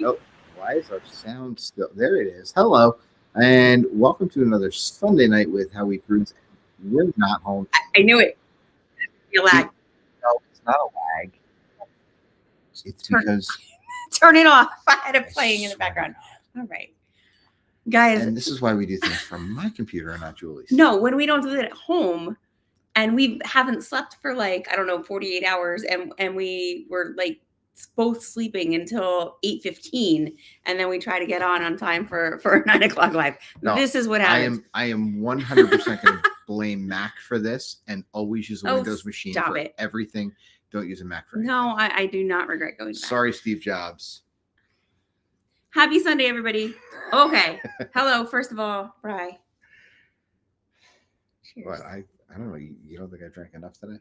Oh, why is our sound still? There it is. Hello, and welcome to another Sunday night with How We Cruise. We're not home. I knew it. You Be- lag. No, it's not a lag. It's because Turn it off. I had it I playing in the swear to background. God. All right. Guys, And this is why we do things from my computer and not Julie's. no, when we don't do it at home and we haven't slept for like, I don't know, 48 hours and we were like both sleeping until 8:15 and then we try to get on time for 9 o'clock live. No, This is what happens. I am 100% going to blame Mac for this and always use a Windows machine for everything. Don't use a Mac for anything. No, I do not regret going to Mac. Sorry, Steve Jobs. Happy Sunday, everybody. Okay. Hello, first of all, Bri. Cheers. What? I don't know. You don't think I drank enough today?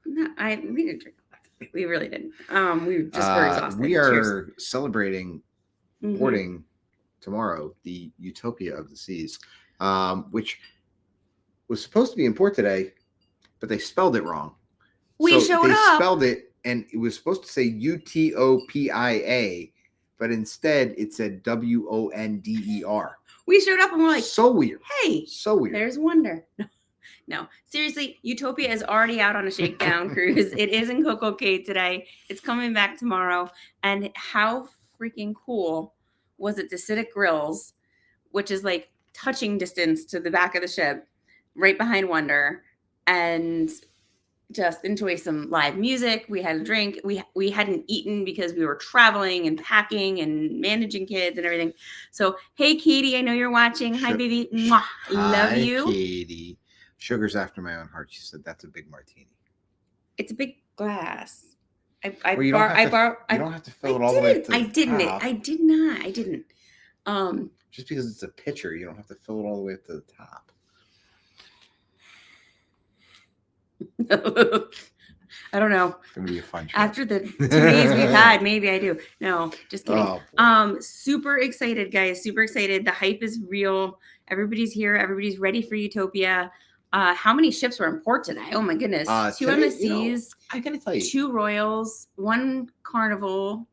No, we didn't drink enough. We really didn't. We just were exhausted. We are celebrating boarding tomorrow the Utopia of the Seas, which was supposed to be in port today, but they spelled it wrong. They spelled it, and it was supposed to say Utopia, but instead it said Wonder. We showed up and we're like, so weird. Hey, so weird. There's Wonder. No, seriously, Utopia is already out on a shakedown cruise. It is in Coco Cay today. It's coming back tomorrow. And how freaking cool was it to sit at Grills, which is like touching distance to the back of the ship, right behind Wonder, and just enjoy some live music. We had a drink. We hadn't eaten because we were traveling and packing and managing kids and everything. So, hey, Katie, I know you're watching. Hi, baby. Mwah. Love you. Katie. Sugar's after my own heart. She said that's a big martini. It's a big glass. You don't have to fill it all the way to the top. I did not. I didn't. Just because it's a pitcher, you don't have to fill it all the way up to the top. I don't know. It's gonna be a fun show. After the 2 days we've had, maybe I do. No, just kidding. Super excited, guys. Super excited. The hype is real. Everybody's here. Everybody's ready for Utopia. How many ships were in port today? Oh my goodness. 2 today, MSCs. I gotta tell you, 2 Royals, 1 Carnival.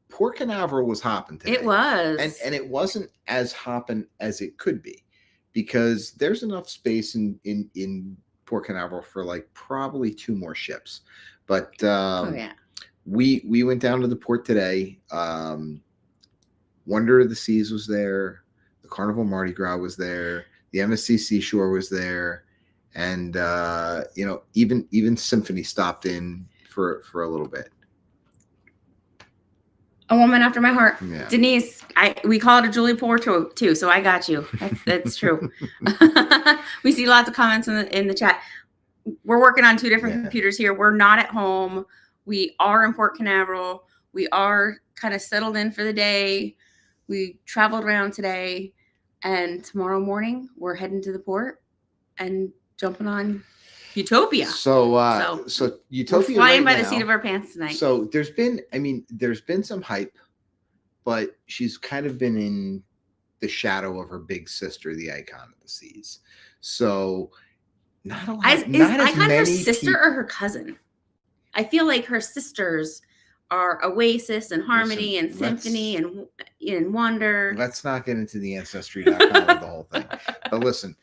Port Canaveral was hopping today. It was. And it wasn't as hopping as it could be, because there's enough space in Port Canaveral for like probably 2 more ships. But we went down to the port today. Wonder of the Seas was there. The Carnival Mardi Gras was there. The MSC Seashore was there. And even Symphony stopped in for a little bit. A woman after my heart. Yeah. Denise, we call it a Julie Porto too, so I got you. That's true. We see lots of comments in the chat. We're working on 2 different computers here. We're not at home. We are in Port Canaveral. We are kind of settled in for the day. We traveled around today, and tomorrow morning we're heading to the port and jumping on Utopia. So Utopia, we're flying by the seat of our pants tonight. So there's been some hype, but she's kind of been in the shadow of her big sister, the Icon of the Seas. So not a lot. Is Icon her sister or her cousin? I feel like her sisters are Oasis and Harmony and Symphony and Wonder. Let's not get into the Ancestry.com of the whole thing. But listen,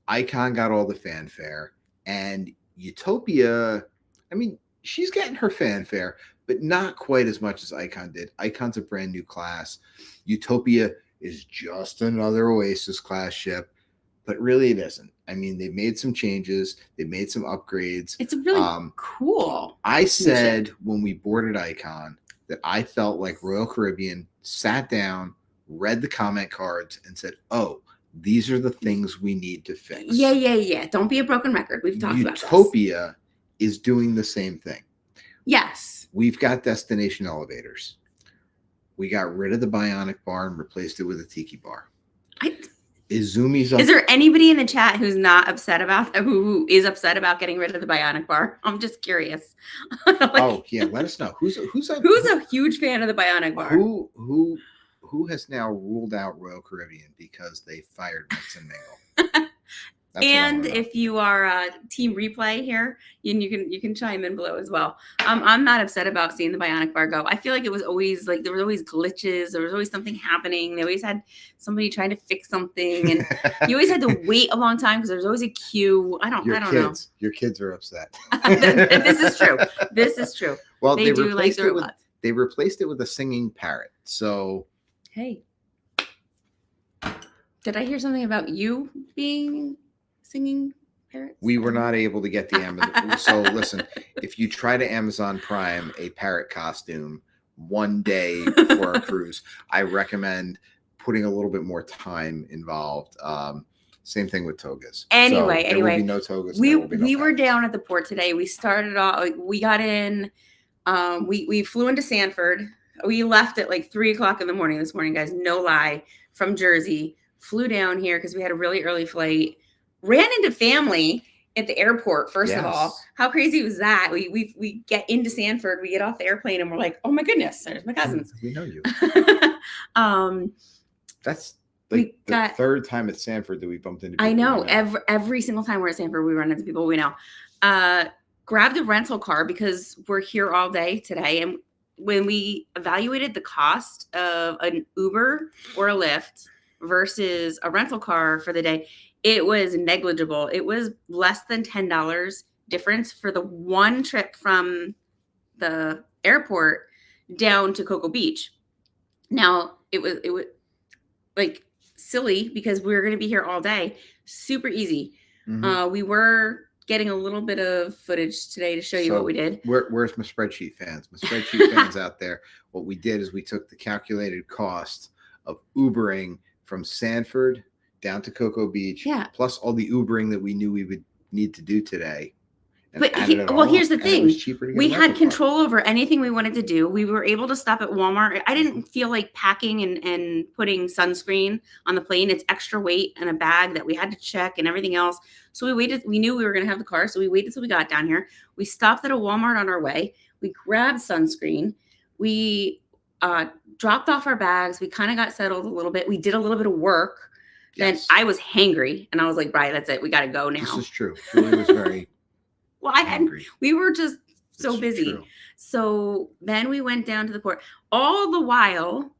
Icon got all the fanfare, and Utopia, she's getting her fanfare, but not quite as much as Icon did. Icon's a brand new class. Utopia is just another Oasis class ship, but really it isn't. They've made some changes. They've made some upgrades. It's really cool. I said when we boarded Icon that I felt like Royal Caribbean sat down, read the comment cards, and said, oh, these are the things we need to fix. Yeah. Don't be a broken record. We've talked about this. Utopia is doing the same thing. Yes. We've got destination elevators. We got rid of the bionic bar and replaced it with a tiki bar. Izumi's up. Is there anybody in the chat who's not upset about who is upset about getting rid of the bionic bar? I'm just curious. Let us know. Who's a huge fan of the bionic bar? Who has now ruled out Royal Caribbean because they fired Mix and Mingle? That's what I And wanna know. if you are team replay here, you can chime in below as well. I'm not upset about seeing the Bionic bar go. I feel like it was always like there was always glitches. There was always something happening. They always had somebody trying to fix something, and you always had to wait a long time because there was always a queue. I don't know. Your kids are upset. This is true. This is true. Well, they do like the robots. They replaced it with a singing parrot. So hey, did I hear something about you being singing parrots? We were not able to get the Amazon. So listen, if you try to Amazon Prime a parrot costume one day for a cruise, I recommend putting a little bit more time involved. Same thing with togas. Anyway, there will be no togas. We were were down at the port today. We started off. We got in. We flew into Sanford. We left at like 3:00 in the morning this morning, guys. No lie, from Jersey. Flew down here because we had a really early flight. Ran into family at the airport. First of all, how crazy was that? We get into Sanford. We get off the airplane and we're like, oh my goodness, there's my cousins. We know you. That's like the third time at Sanford that we bumped into people. I know. Every single time we're at Sanford, we run into people we know. Grabbed a rental car because we're here all day today. And when we evaluated the cost of an Uber or a Lyft versus a rental car for the day, it was negligible. It was less than $10 difference for the one trip from the airport down to Cocoa Beach. Now, it was like silly because we were going to be here all day. Super easy. Mm-hmm. We were getting a little bit of footage today to show you what we did. Where's my spreadsheet fans? My spreadsheet fans out there, what we did is we took the calculated cost of Ubering from Sanford down to Cocoa Beach, plus all the Ubering that we knew we would need to do today. But here's the thing. We had control over anything we wanted to do. We were able to stop at Walmart. I didn't feel like packing and putting sunscreen on the plane. It's extra weight and a bag that we had to check and everything else. So we waited. We knew we were going to have the car. So we waited till we got down here. We stopped at a Walmart on our way. We grabbed sunscreen. We dropped off our bags. We kind of got settled a little bit. We did a little bit of work. Then I was hangry and I was like, right, that's it. We got to go now. This is true. Julie was very well, we were just so busy. True. So then we went down to the port, all the while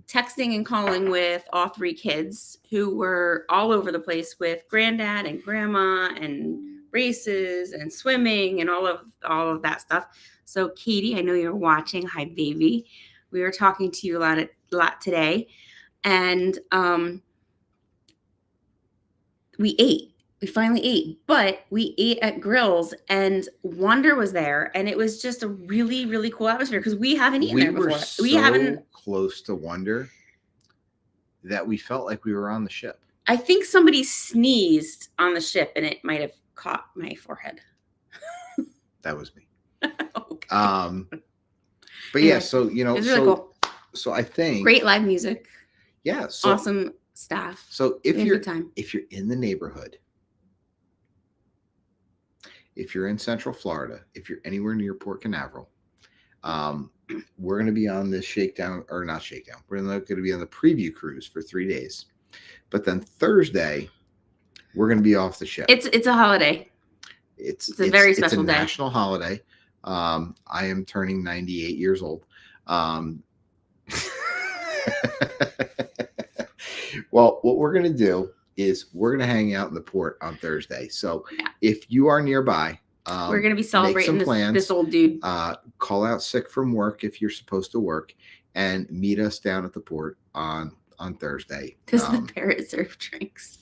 texting and calling with all three kids who were all over the place with granddad and grandma and races and swimming and all of that stuff. So Katie, I know you're watching. Hi, baby. We were talking to you a lot today. And we ate. We finally ate, but we ate at Grills and Wonder was there. And it was just a really, really cool atmosphere because we haven't eaten there before. We haven't close to Wonder that we felt like we were on the ship. I think somebody sneezed on the ship and it might have caught my forehead. That was me. Okay. But yeah, so, you know, it was really cool. So I think great live music. Yeah. So, awesome staff. So if you're in the neighborhood, if you're in Central Florida, if you're anywhere near Port Canaveral, we're going to be on this shakedown or not shakedown. We're going to be on the preview cruise for 3 days. But then Thursday, we're going to be off the ship. It's a holiday. It's a very special day. It's a national holiday. I am turning 98 years old. Well, what we're going to do is we're going to hang out in the port on Thursday. So if you are nearby, we're going to be celebrating this old dude. Call out sick from work if you're supposed to work and meet us down at the port on Thursday. Because the parrot serve drinks.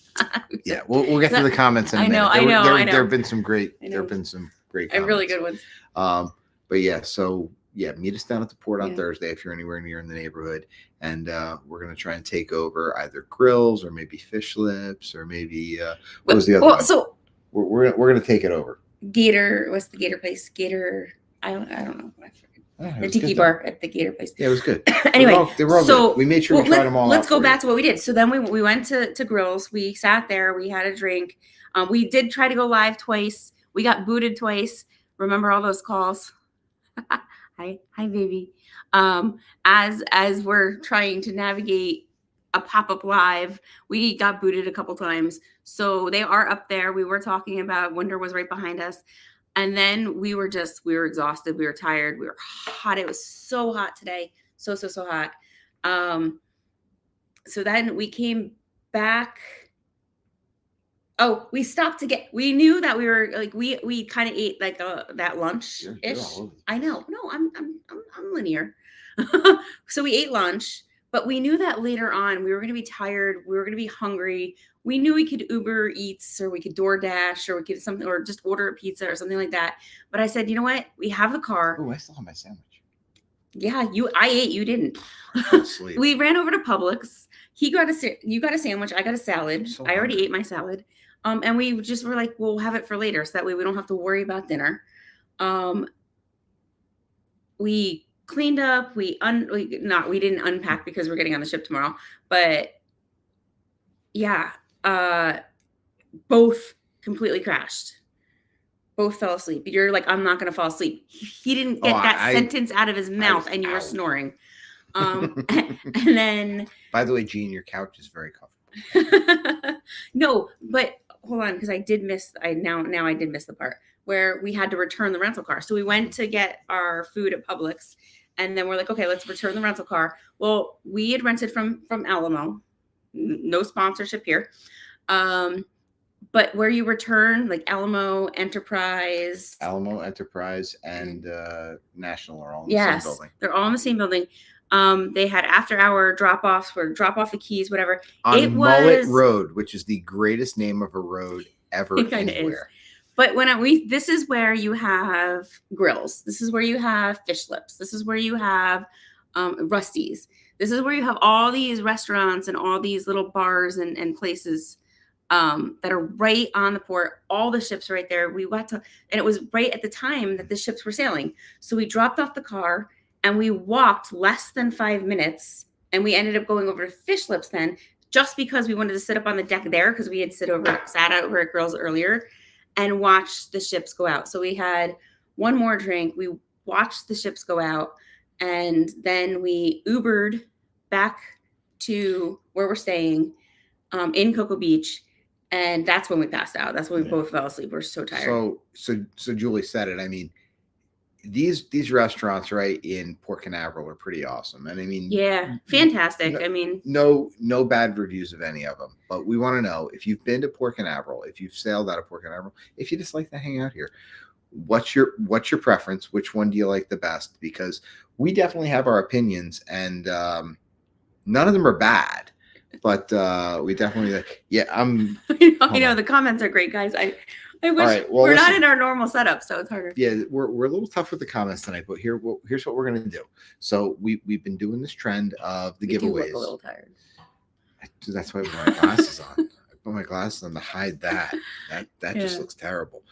Yeah, we'll get to the comments in a minute. I know. There have been some great comments. And really good ones. But yeah, so meet us down at the port on Thursday if you're anywhere near in the neighborhood, and we're gonna try and take over either grills or maybe fish lips or maybe what was the other one? So we're gonna take it over. Gator, what's the Gator place? Gator, I don't know. I forget. The tiki bar at the Gator place. Yeah, it was good. Anyway, they were all good. We made sure we tried them all. Let's go back to what we did. So then we went to grills. We sat there. We had a drink. We did try to go live twice. We got booted twice. Remember all those calls? Hi, baby. As we're trying to navigate a pop-up live, we got booted a couple times. So they are up there. We were talking about winter was right behind us. And then we were exhausted. We were tired. We were hot. It was so hot today. So hot. So then we came back. Oh, we stopped we knew that we were like, we kind of ate like that lunch ish. I know. No, I'm linear. So we ate lunch, but we knew that later on we were going to be tired. We were going to be hungry. We knew we could Uber Eats or we could DoorDash or we could something or just order a pizza or something like that. But I said, you know what? We have the car. Oh, I still have my sandwich. Yeah, I ate. You didn't. We ran over to Publix. You got a sandwich. I got a salad. So I already ate my salad. And we just were like, we'll have it for later, so that way we don't have to worry about dinner. We cleaned up. We didn't unpack because we're getting on the ship tomorrow. But yeah, both completely crashed. Both fell asleep. You're like, I'm not going to fall asleep. He didn't get that sentence out of his mouth, and you were snoring. And then, by the way, Gene, your couch is very comfortable. No, but hold on, because I did miss the part where we had to return the rental car. So we went to get our food at Publix, and then we're like, okay, let's return the rental car. Well, we had rented from Alamo. No sponsorship here. But where you return, like Alamo Enterprise, and National are all in the same building. They're all in the same building. They had after-hour drop-offs for drop off the keys, whatever. On Mullet Road, which is the greatest name of a road ever anywhere. But this is where you have grills. This is where you have fish lips. This is where you have Rusty's. This is where you have all these restaurants and all these little bars and places that are right on the port. All the ships are right there. We went to, and it was right at the time that the ships were sailing. So we dropped off the car and we walked less than 5 minutes, and we ended up going over to Fish Lips then, just because we wanted to sit up on the deck there, because we had sat out over at Grills earlier and watched the ships go out. So we had one more drink. We watched the ships go out, and then we Ubered back to where we're staying in Cocoa Beach. And that's when we passed out. That's when we both fell asleep. We're so tired. So Julie said it. I mean, these restaurants right in Port Canaveral are pretty awesome. And I mean, yeah, fantastic. I mean, no bad reviews of any of them, but we want to know if you've been to Port Canaveral, if you've sailed out of Port Canaveral, if you just like to hang out here, what's your preference? Which one do you like the best? Because we definitely have our opinions, and none of them are bad. But we definitely, I'm. I know the comments are great, guys. I wish we're not in our normal setup, so it's harder. Yeah, we're a little tough with the comments tonight, but here's what we're gonna do. So we've been doing this trend of the giveaways. Do look a little tired. That's why I put my glasses on. I put my glasses on to hide that. That just looks terrible.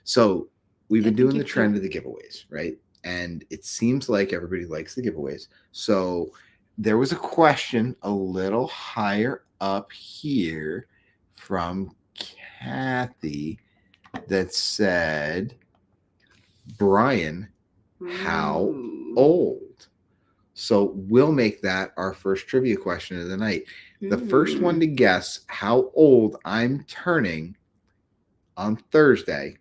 So we've been doing the trend of the giveaways, right? And it seems like everybody likes the giveaways. So there was a question a little higher up here from Kathy that said, Brian, how old? So we'll make that our first trivia question of the night. The first one to guess how old I'm turning on Thursday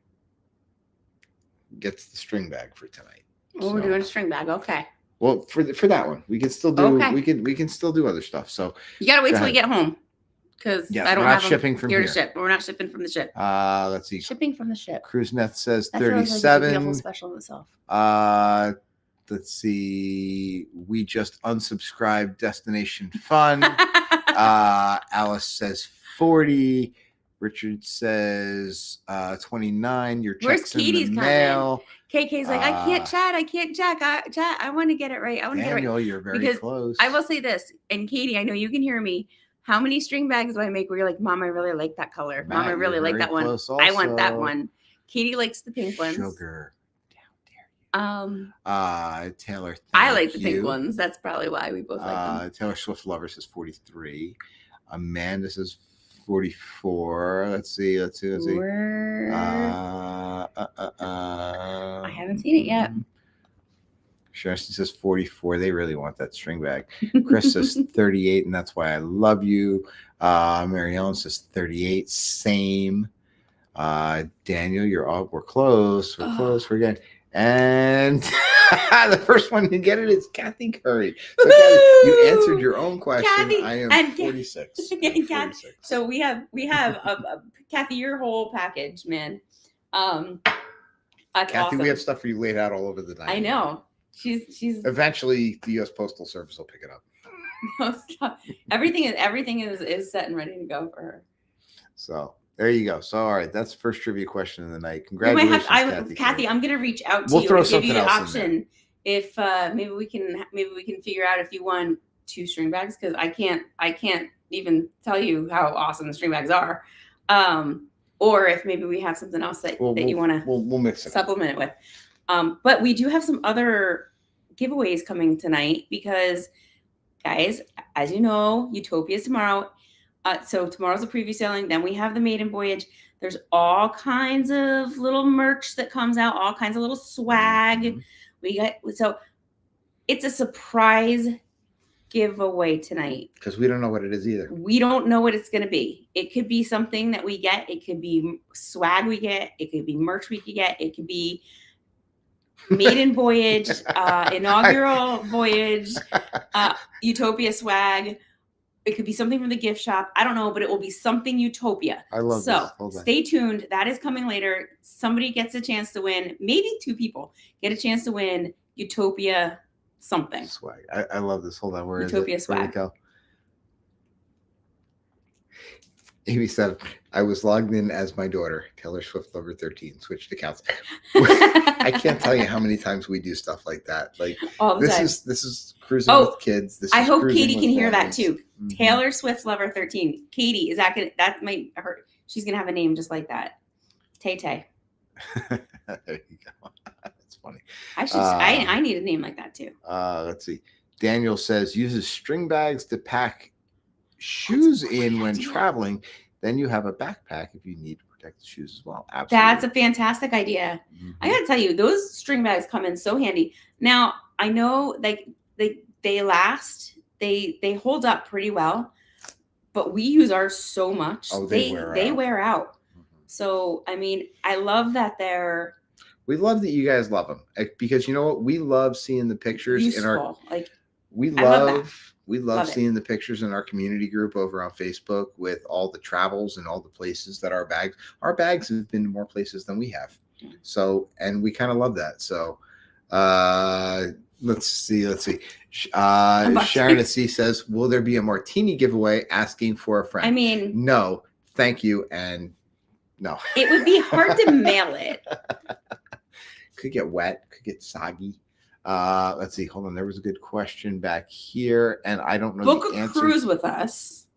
gets the string bag for tonight. We're doing a string bag. Okay. Well, for that one, we can still do we can still do other stuff. So you gotta wait till we get home, because I don't have shipping from here to ship. We're not shipping from the ship. Let's see. Shipping from the ship. CruiseNet says 37. Like special in itself. Let's see. We just unsubscribed Destination Fun. Alice says 40. Richard says 29. Your check's in the mail. KK's like, I can't chat. I want to get it right. Daniel, you're very close. I will say this, and Katie, I know you can hear me. How many string bags do I make where you're like, Mom, I really like that color. Mom, I really like that one. Also. I want that one. Katie likes the pink ones. Sugar. How dare you? Taylor, I like the pink ones. That's probably why we both like them. Taylor Swift Lover says 43. Amanda says 44. Let's see. I haven't seen it yet. Sharon says 44. They really want that string bag. Chris says 38, and that's why I love you. Mary Ellen says 38. Same. Daniel, we're close. We're close. We're good. And the first one to get it is Kathy Curry. So Kathy, you answered your own question. Kathy, I am 46. I'm 46. So we have Kathy, your whole package, man. That's Kathy, awesome. we have stuff for you laid out all over the dining. I know. She's eventually the U.S. Postal Service will pick it up. Everything is set and ready to go for her. So there you go. So all right, that's the first trivia question of the night. Congratulations, Kathy. I'm gonna reach out to you and give you the option if maybe we can figure out if you want 2 string bags, because I can't even tell you how awesome the string bags are. Or if maybe we have something else that you want to we'll mix it supplement it with. But we do have some other giveaways coming tonight because, guys, as you know, Utopia is tomorrow. So tomorrow's the preview selling. Then we have the maiden voyage. There's all kinds of little merch that comes out, all kinds of little swag. So it's a surprise giveaway tonight. Because we don't know what it is either. We don't know what it's going to be. It could be something that we get. It could be swag we get. It could be merch we could get. It could be maiden voyage, inaugural voyage, Utopia swag. It could be something from the gift shop. I don't know, but it will be something Utopia. I love this. So stay tuned. That is coming later. Somebody gets a chance to win. Maybe 2 people get a chance to win Utopia something. Swag. I love this. Hold on. Where Utopia is it? swag. Where'd it go? Amy said, I was logged in as my daughter, Taylor Swift Lover 13, switched accounts. I can't tell you how many times we do stuff like that. Like all the time. This is cruising with kids. I hope Katie can hear that families. too. Mm-hmm. Taylor Swift Lover 13. Katie, is that that might hurt? She's gonna have a name just like that. Tay Tay. There you go. That's funny. I need a name like that too. Let's see. Daniel says uses string bags to pack shoes in when traveling. Then you have a backpack if you need to protect the shoes as well. Absolutely. That's a fantastic idea. Mm-hmm. I gotta tell you, those string bags come in so handy. Now I know like they last, they hold up pretty well, but we use ours so much. Oh, they wear out. Mm-hmm. So I mean, I love that they're. We love that you guys love them because you know what? We love seeing the pictures useful. In our. Like we love seeing the pictures in our community group over on Facebook with all the travels and all the places that our bags have been to more places than we have. So, and we kind of love that. So, let's see. Sharon at C says, will there be a martini giveaway asking for a friend? I mean, no, thank you. And no, it would be hard to mail it. Could get wet, could get soggy. Let's see. Hold on. There was a good question back here, and I don't know Book the a answer. Cruise with us.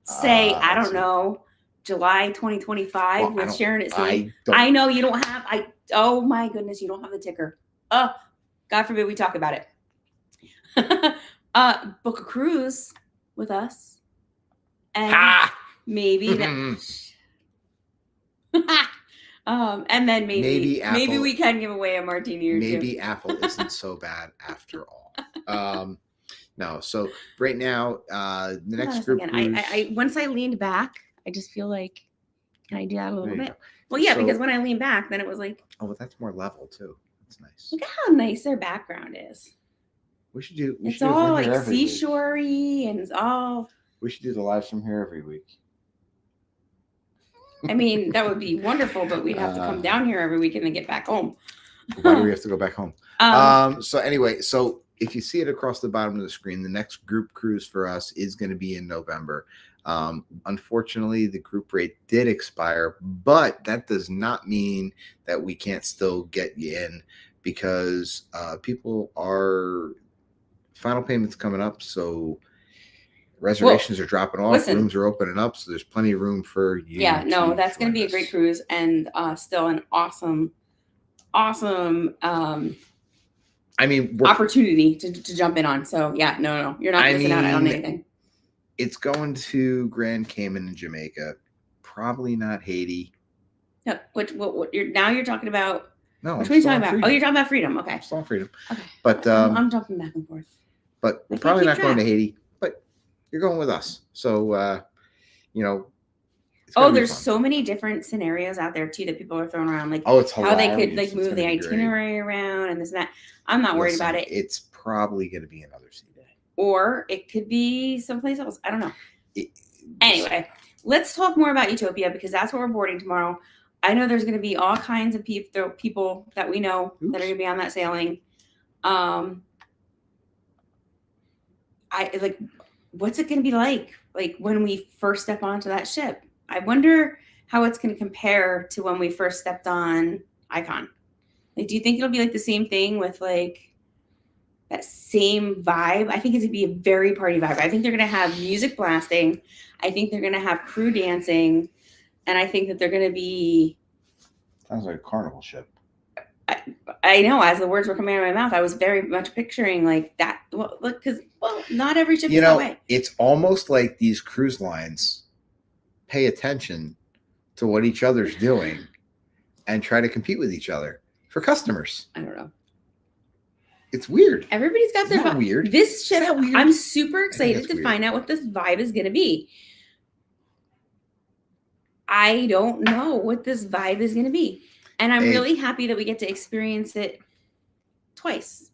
Say, I don't know, July 2025 with Sharon at Sea. I know you don't have. Oh my goodness, you don't have the ticker. Oh, God forbid we talk about it. Book a cruise with us, and maybe. And then maybe we can give away a martini or maybe two. Apple isn't so bad after all. No, so right now, the next group. I once I leaned back, I just feel like, can I do that a little bit? Well, yeah, because when I leaned back, then it was like. Oh, but that's more level too. That's nice. Look at how nice their background is. We should do. It's all like seashorey and it's all. We should do the lives from here every week. I mean, that would be wonderful, but we'd have to come down here every week and then get back home. Why do we have to go back home? So anyway, so if you see it across the bottom of the screen, the next group cruise for us is going to be in November. Unfortunately, the group rate did expire, but that does not mean that we can't still get you in because people are final payments coming up. So reservations are dropping off. Listen, rooms are opening up, so there's plenty of room for you. Yeah, no, that's going to be a great cruise and still an awesome. I mean, opportunity to jump in on. So yeah, no, you're not missing out on anything. It's going to Grand Cayman and Jamaica, probably not Haiti. No, what you're talking about No, Which I'm one are you still talking on about? freedom. Oh, you're talking about freedom. Okay. I'm still on freedom. Okay. But I'm jumping back and forth. but we're I can't probably keep not going to track. Haiti. But you're going with us, so you know, it's Oh, gonna be there's fun. so many different scenarios out there too that people are throwing around, like Oh, it's how they could hilarious. like It's move gonna the be great. itinerary around and this and that. I'm not worried about Listen, it. It's probably going to be another sea day. Or it could be someplace else. I don't know. It- Anyway, let's talk more about Utopia because that's where we're boarding tomorrow. I know there's going to be all kinds of people that we know that are going to be on that sailing. What's it going to be like when we first step onto that ship? I wonder how it's going to compare to when we first stepped on Icon. Like, do you think it'll be like the same thing with like that same vibe? I think it's going to be a very party vibe. I think they're going to have music blasting. I think they're going to have crew dancing. And I think that they're going to be... Sounds like a carnival ship. I know, as the words were coming out of my mouth, I was very much picturing like that. Well, look, because not every ship is that way. It's almost like these cruise lines pay attention to what each other's doing and try to compete with each other for customers. I don't know. It's weird. Everybody's got their vibe. Weird. This ship, weird? I'm super excited to find out what this vibe is going to be. I don't know what this vibe is going to be. And I'm really happy that we get to experience it twice.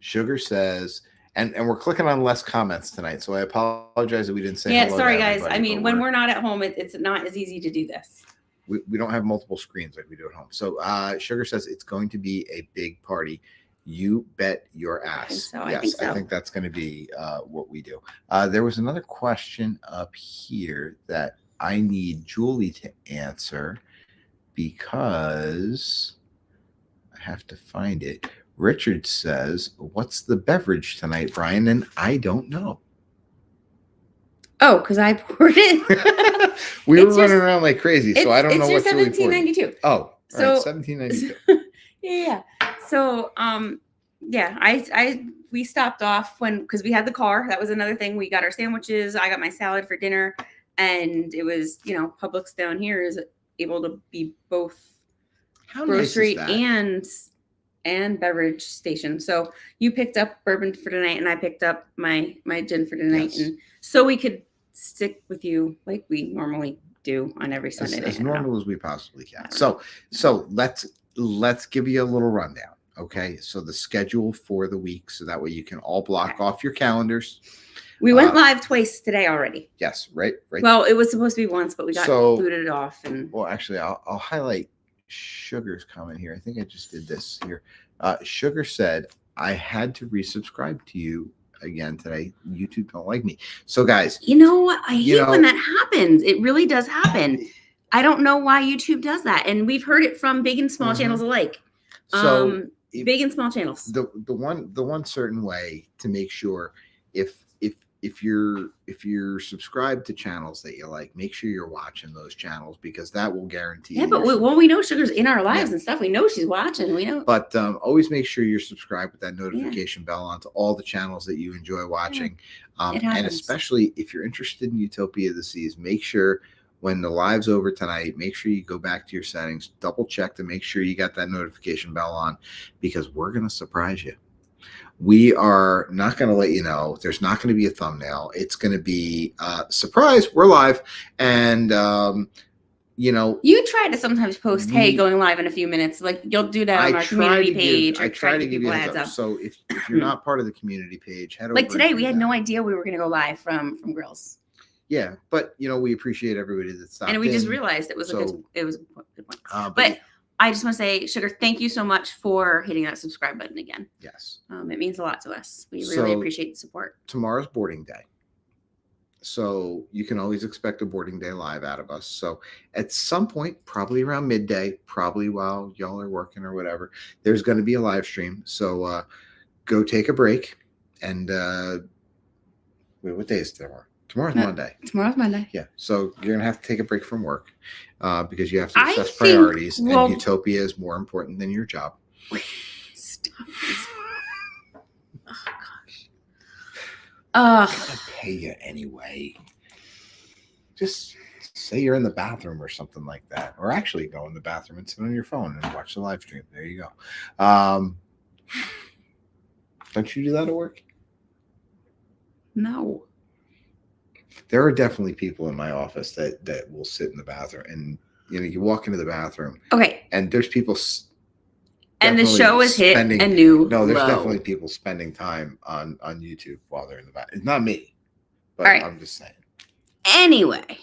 Sugar says, and we're clicking on less comments tonight, so I apologize that we didn't say hello. Sorry, guys. I mean, when we're not at home, it's not as easy to do this. We don't have multiple screens like we do at home. So Sugar says it's going to be a big party. You bet your ass. I think so. I think that's going to be what we do. There was another question up here that I need Julie to answer because I have to find it. Richard says, "What's the beverage tonight, Brian?" And I don't know. Oh, because I poured it. We were running around like crazy, so I don't know what's really important. It's your 1792. Oh, so right, 1792. Yeah. So, we stopped off because we had the car. That was another thing. We got our sandwiches. I got my salad for dinner, and it was, Publix down here is able to be both grocery and beverage station. So you picked up bourbon for tonight, and I picked up my gin for tonight, and so we could stick with you like we normally do on every Sunday night. As normal as we possibly can. So let's give you a little rundown. Okay, so the schedule for the week, so that way you can all block off your calendars. We went live twice today already. Yes, right. Well, it was supposed to be once, but we got booted off. Well, actually, I'll highlight Sugar's comment here. I think I just did this here. Sugar said, I had to resubscribe to you again today. YouTube don't like me. So, guys. You know what? I hate when that happens. It really does happen. I don't know why YouTube does that. And we've heard it from big and small channels alike. So, big and small channels. The one certain way to make sure if you're subscribed to channels that you like, make sure you're watching those channels because that will guarantee. Yeah, but we know Sugar's in our lives and stuff. We know she's watching. We know. But always make sure you're subscribed with that notification bell on to all the channels that you enjoy watching. And especially if you're interested in Utopia of the Seas, make sure when the live's over tonight, make sure you go back to your settings, double check to make sure you got that notification bell on because we're going to surprise you. We are not going to let you know. There's not going to be a thumbnail. It's going to be surprise. We're live. And, you try to sometimes post, hey, going live in a few minutes. Like you'll do that on our community page. I try to give you a heads up. So if you're not part of the community page, head over. Like today, we had no idea we were going to go live from Grills. Yeah, but we appreciate everybody that stopped. And we just realized it was a good point. But I just want to say, Sugar, thank you so much for hitting that subscribe button again. Yes. It means a lot to us. We really appreciate the support. Tomorrow's boarding day. So you can always expect a boarding day live out of us. So at some point, probably around midday, probably while y'all are working or whatever, there's going to be a live stream. So go take a break. And wait, what day is tomorrow? Tomorrow's Monday. Tomorrow's Monday. Yeah. So you're going to have to take a break from work because you have to assess priorities. And Utopia is more important than your job. Stop. Oh, gosh. I'm going to pay you anyway. Just say you're in the bathroom or something like that, or actually go in the bathroom and sit on your phone and watch the live stream. There you go. Don't you do that at work? No. There are definitely people in my office that will sit in the bathroom, and you walk into the bathroom, Okay. and there's people. And the show has hit a new No, there's low. definitely people spending time on YouTube while they're in the bathroom. It's not me, but All right. I'm just saying. Anyway.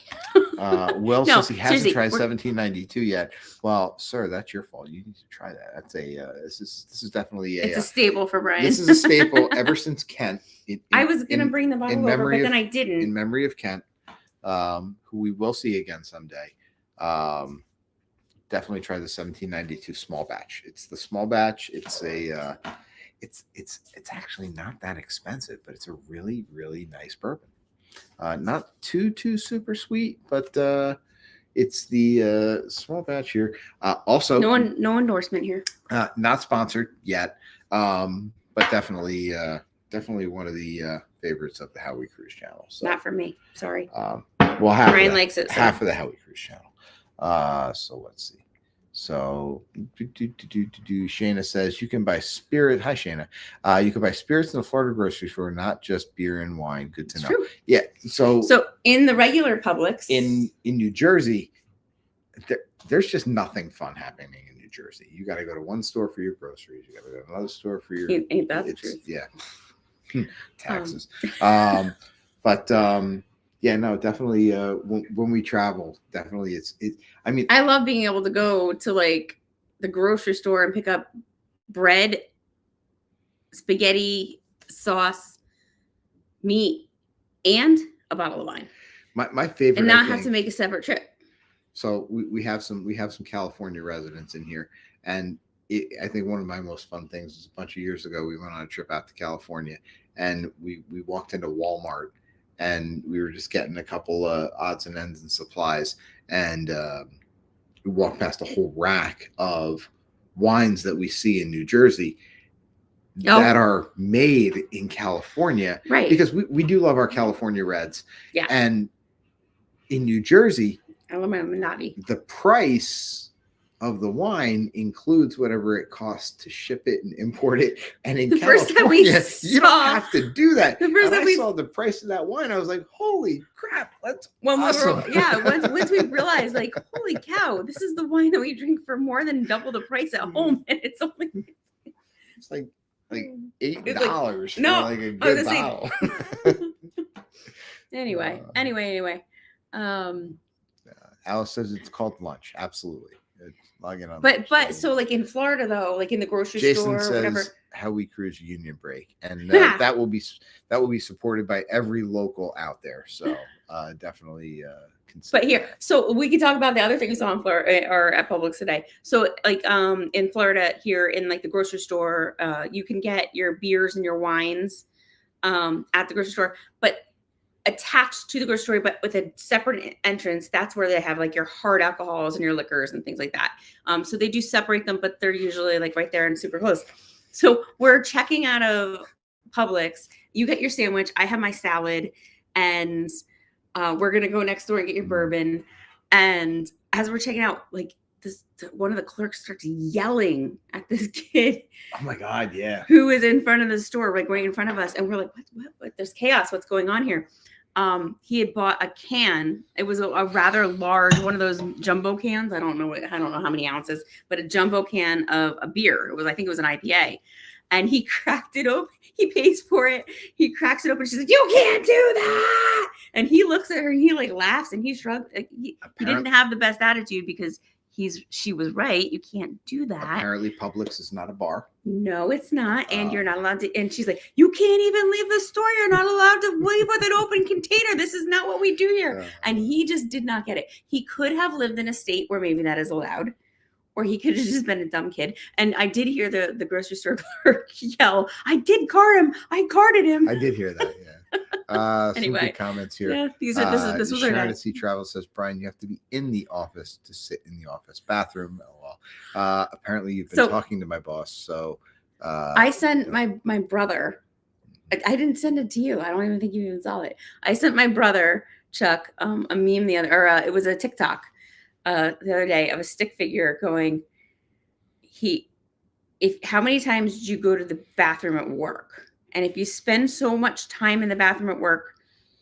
Will No, says he hasn't seriously, tried we're- 1792 yet. Well, sir, that's your fault. You need to try that. That's this is definitely it's a staple for Brian. this is a staple ever since Kent. I was gonna bring the bottle over, but then I didn't. In memory of Kent, who we will see again someday. Definitely try the 1792 small batch. It's the small batch. It's a it's actually not that expensive, but it's a really, really nice bourbon. Not too super sweet, but it's the small batch here. Also, no endorsement here. Not sponsored yet, but definitely one of the favorites of the How We Cruise channel. So, not for me. Sorry. Well, Brian likes it. So. Half of the How We Cruise channel. So let's see. So Shayna says you can buy spirit. Hi Shayna. You can buy spirits in the Florida grocery store, not just beer and wine. Good to know. True. Yeah. So in the regular Publix in New Jersey, there's just nothing fun happening in New Jersey. You got to go to one store for your groceries. You got to go to another store for your. Ain't that the truth? Yeah. Taxes. Yeah, no, definitely. When we travel, definitely, I mean, I love being able to go to like the grocery store and pick up bread, spaghetti, sauce, meat, and a bottle of wine. My favorite, and not have to make a separate trip. So we have some California residents in here, and I think one of my most fun things was a bunch of years ago. We went on a trip out to California, and we walked into Walmart. And we were just getting a couple of odds and ends and supplies. And we walked past a whole rack of wines that we see in New Jersey that are made in California. Right. Because we do love our California reds. Yeah. And in New Jersey, I love my Minotti. The price of the wine includes whatever it costs to ship it and import it. And in California, you don't have to do that. I saw the price of that wine, I was like, holy crap, that's awesome. Once we realized, like, holy cow, this is the wine that we drink for more than double the price at home. And it's only... It's like $8 for like a good bottle. Anyway. Alice says it's called lunch. Absolutely. Log in on but so like in Florida though, like in the grocery store, says, whatever. How We Cruise Union Break, and that will be supported by every local out there. So definitely consider. But here, so we can talk about the other things on Florida or at Publix today. So like in Florida here in like the grocery store, you can get your beers and your wines at the grocery store, but attached to the grocery store, but with a separate entrance, that's where they have like your hard alcohols and your liquors and things like that. So they do separate them, but they're usually like right there and super close. So we're checking out of Publix. You get your sandwich. I have my salad, and we're gonna go next door and get your bourbon. And as we're checking out, like one of the clerks starts yelling at this kid. Oh my God, yeah. Who is in front of the store, like right in front of us, and we're like, what? There's chaos. What's going on here? He had bought a can. It was a rather large, one of those jumbo cans. I don't know how many ounces, but a jumbo can of a beer. I think it was an IPA. And he cracked it open. He pays for it. He cracks it open. She's like, "You can't do that!" And he looks at her. And he like laughs and he shrugged. He didn't have the best attitude because she was right. You can't do that. Apparently, Publix is not a bar. No, it's not. And you're not allowed to. And she's like, "You can't even leave the store. You're not allowed to leave with an open container. This is not what we do here." And he just did not get it. He could have lived in a state where maybe that is allowed, or he could have just been a dumb kid. And I did hear the grocery store clerk yell, "I did card him. I carded him." I did hear that. Yeah. Anyway, some good comments here. Yeah, this was our Sharon C. Travel says, Brian, you have to be in the office to sit in the office bathroom. Apparently you've been talking to my boss. So I sent my brother. I didn't send it to you. I don't even think you even saw it. I sent my brother Chuck a meme it was a TikTok the other day of a stick figure going, how many times did you go to the bathroom at work? And if you spend so much time in the bathroom at work,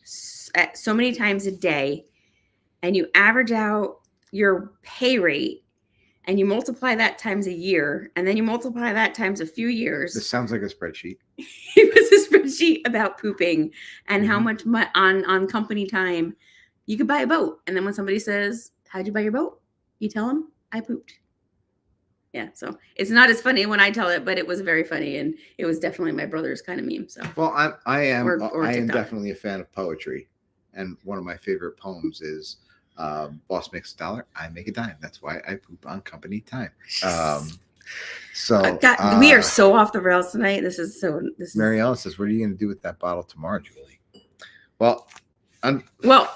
so many times a day, and you average out your pay rate, and you multiply that times a year, and then you multiply that times a few years. This sounds like a spreadsheet. It was a spreadsheet about pooping and how much on company time you could buy a boat. And then when somebody says, "How'd you buy your boat?" you tell them, "I pooped." Yeah, so it's not as funny when I tell it, but it was very funny, and it was definitely my brother's kind of meme. So, well, I am or definitely a fan of poetry, and one of my favorite poems is "Boss makes $1, I make a dime. That's why I poop on company time." So we are so off the rails tonight. Mary Ellen says, "What are you going to do with that bottle tomorrow, Julie?" Well,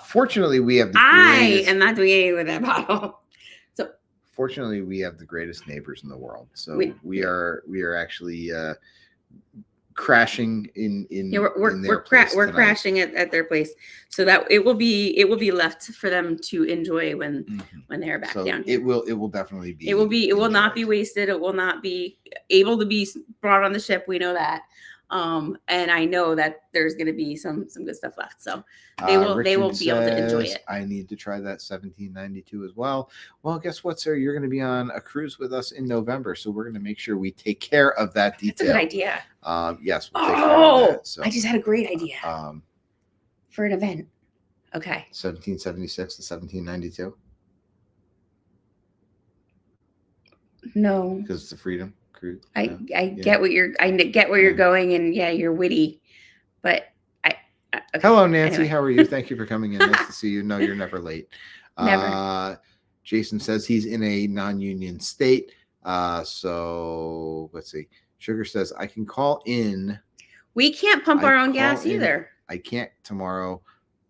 fortunately, we have. I am not doing anything with that bottle. Fortunately, we have the greatest neighbors in the world. So we are actually crashing in we're crashing at their place, so that it will be left for them to enjoy when they're back down here. It will definitely be. It will not be wasted. It will not be able to be brought on the ship. We know that. And I know that there's going to be some good stuff left. So they will be able to enjoy it. I need to try that 1792 as well. Well, guess what, sir? You're going to be on a cruise with us in November. So we're going to make sure we take care of that detail. That's a good idea. Yes. We'll take care of that, so, I just had a great idea for an event. Okay. 1776 to 1792. No. Because it's a freedom. I get where you're going, and yeah, you're witty, but okay. Hello, Nancy. Anyway. How are you? Thank you for coming in. Nice to see you. No, you're never late. Never. Jason says he's in a non-union state. So let's see. Sugar says I can call in. We can't pump our own gas either. I can't tomorrow.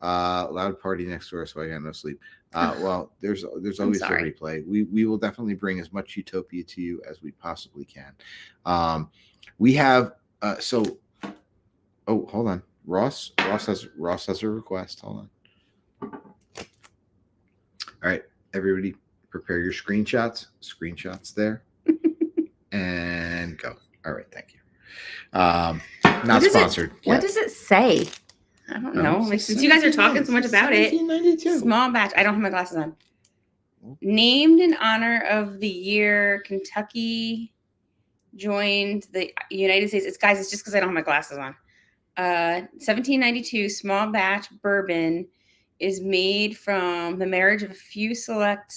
Loud party next door, so I got no sleep. Well, there's always a replay. We will definitely bring as much Utopia to you as we possibly can. We have hold on. Ross has a request. Hold on. All right, everybody, prepare your screenshots. Screenshots there, and go. All right, thank you. Not sponsored. What does it say? I don't know. Since you guys are talking so much about it. Small batch. I don't have my glasses on. Named in honor of the year Kentucky joined the United States. It's just because I don't have my glasses on. 1792 small batch bourbon is made from the marriage of a few select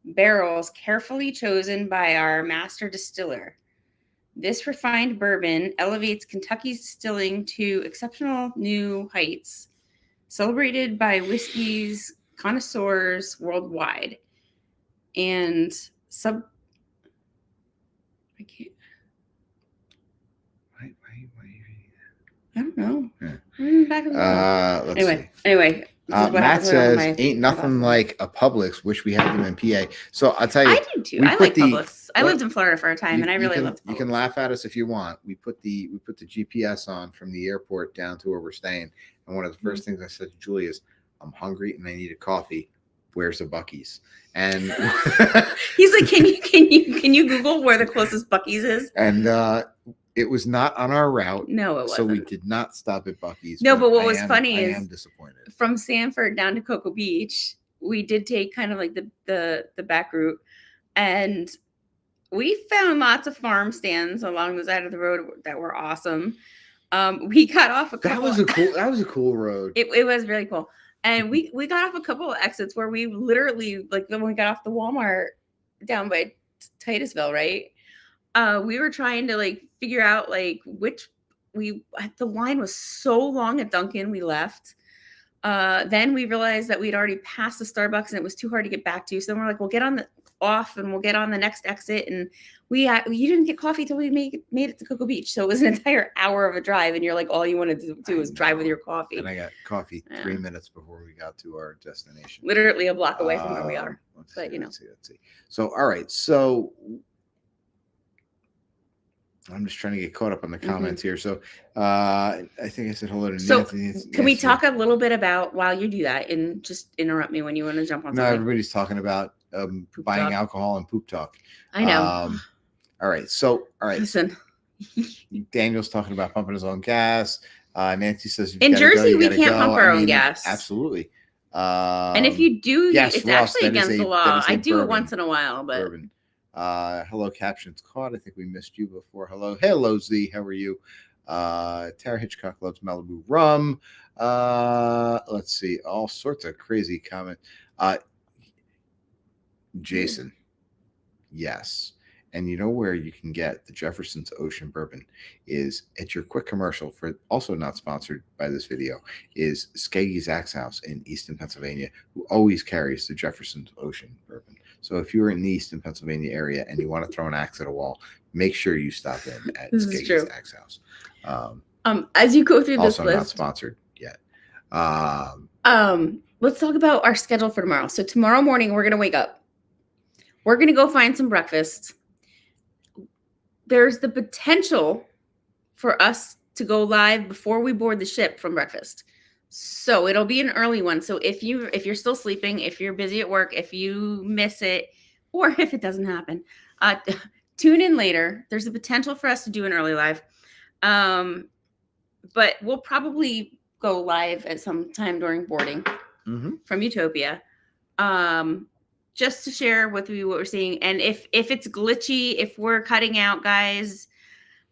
barrels carefully chosen by our master distiller. This refined bourbon elevates Kentucky's distilling to exceptional new heights, celebrated by whiskey's connoisseurs worldwide. And I can't. Why I don't know. Yeah. Back in the anyway. Matt says, "Ain't nothing like a Publix. Wish we had them in PA." So I'll tell you, I do too. I like Publix. I lived in Florida for a time, and I really loved Publix. You can laugh at us if you want. We put the GPS on from the airport down to where we're staying, and one of the first things I said to Julie is, "I'm hungry and I need a coffee. Where's a Buc-ee's?" And he's like, "Can you Google where the closest Buc-ee's is?" And it was not on our route. No, it wasn't. So we did not stop at Buc-ee's. No, but what was funny is I am disappointed. From Sanford down to Cocoa Beach, we did take kind of like the back route, and we found lots of farm stands along the side of the road that were awesome. We got off a couple. That was a cool road. It was really cool. And we got off a couple of exits where we literally, like when we got off the Walmart down by Titusville, right? We were trying to like figure out like the line was so long at Dunkin', we left. Then we realized that we'd already passed the Starbucks and it was too hard to get back to. So then we're like, we'll get on and we'll get on the next exit. And you didn't get coffee till we made it to Cocoa Beach. So it was an entire hour of a drive. And you're like, all you wanted to do was drive with your coffee. And I got coffee 3 minutes before we got to our destination. Literally a block away from where we are. Let's see. So, all right. So I'm just trying to get caught up on the Mm-hmm. comments here. So I think I said hello to So Nancy. can we Nancy. talk a little bit about, while you do that, and just interrupt me when you want to jump on No, something? everybody's talking about Poop buying talk. alcohol and poop talk. I know. All right. So, all right. Listen, Daniel's talking about pumping his own gas. Nancy says, if you in gotta go, Jersey, you we gotta can't go. pump our I own mean, gas. absolutely. And if you do, yes, it's Ross, actually that is against the that law. is a I do it bourbon. once in a while, but Bourbon. Hello, captions caught. I think we missed you before. Hello, Z. How are you? Tara Hitchcock loves Malibu rum. Let's see, all sorts of crazy comments. Jason, yes. And you know where you can get the Jefferson's Ocean Bourbon is at your quick commercial, for also not sponsored by this video, is Skaggy's Axe House in Easton, Pennsylvania, who always carries the Jefferson's Ocean Bourbon. So if you're in the Easton, Pennsylvania area and you want to throw an axe at a wall, make sure you stop in at Skaggy's Axe House. As you go through this also list, not sponsored yet. Let's talk about our schedule for tomorrow. So tomorrow morning, we're going to wake up. We're going to go find some breakfast. There's the potential for us to go live before we board the ship from breakfast. So it'll be an early one. So if you're still sleeping, if you're busy at work, if you miss it, or if it doesn't happen, tune in later. There's the potential for us to do an early live. But we'll probably go live at some time during boarding from Utopia. Just to share with you what we're seeing. And if it's glitchy, if we're cutting out, guys,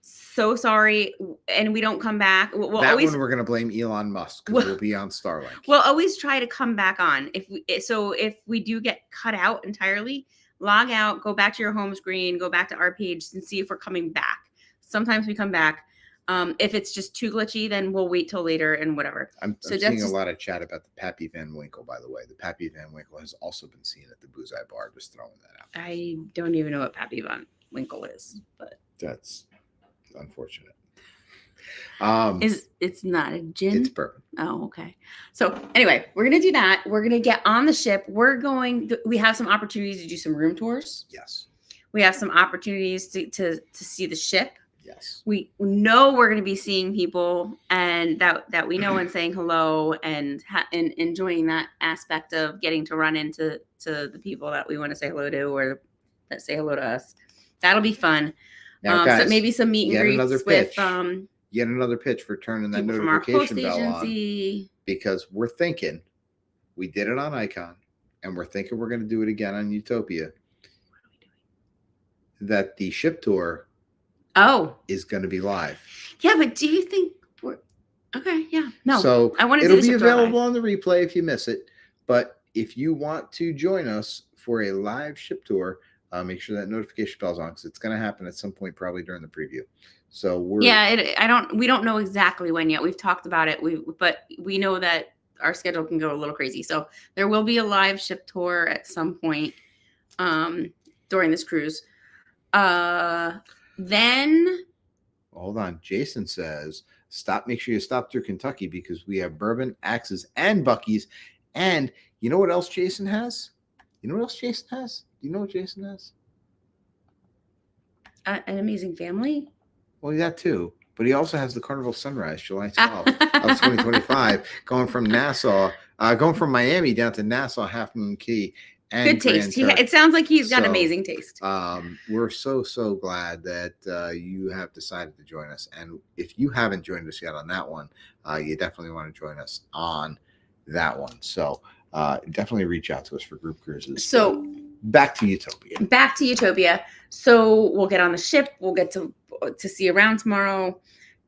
so sorry, and we don't come back. We're going to blame Elon Musk because we'll be on Starlink. We'll always try to come back on. If we do get cut out entirely, log out, go back to your home screen, go back to our page and see if we're coming back. Sometimes we come back. If it's just too glitchy, then we'll wait till later and whatever. I'm seeing a lot of chat about the Pappy Van Winkle, by the way. The Pappy Van Winkle has also been seen at the Booze Eye Bar. Just throwing that out. I don't even know what Pappy Van Winkle is, but that's unfortunate. It's not a gin? It's bourbon. Oh, okay. So anyway, we're going to do that. We're going to get on the ship. We have some opportunities to do some room tours. Yes. We have some opportunities to see the ship. Yes. We know we're going to be seeing people and that we know and saying hello and enjoying that aspect of getting to run into the people that we want to say hello to or that say hello to us. That'll be fun. Now, guys, so maybe some meet and greets with yet another pitch for turning that people from our host notification bell agency. On, because we're thinking we did it on Icon and we're thinking we're going to do it again on Utopia. What are we doing? That the ship tour is going to be live. Yeah, but do you think we're okay? Yeah, no. So I want to. It'll be available on the replay if you miss it. But if you want to join us for a live ship tour, make sure that notification bell's on because it's going to happen at some point, probably during the preview. So we don't know exactly when yet. We've talked about it. But we know that our schedule can go a little crazy. So there will be a live ship tour at some point during this cruise. Then hold on. Jason says, make sure you stop through Kentucky because we have bourbon, axes, and Buc-ee's. And you know what else Jason has? Do you know what Jason has? An amazing family. Well, that too. But he also has the Carnival Sunrise, July 12th of 2025, going from Miami down to Nassau, Half Moon Key. And good taste. It sounds like he's got amazing taste. We're so glad that you have decided to join us. And if you haven't joined us yet on that one, you definitely want to join us on that one. So definitely reach out to us for group cruises. So back to Utopia. So we'll get on the ship. We'll get to see around tomorrow.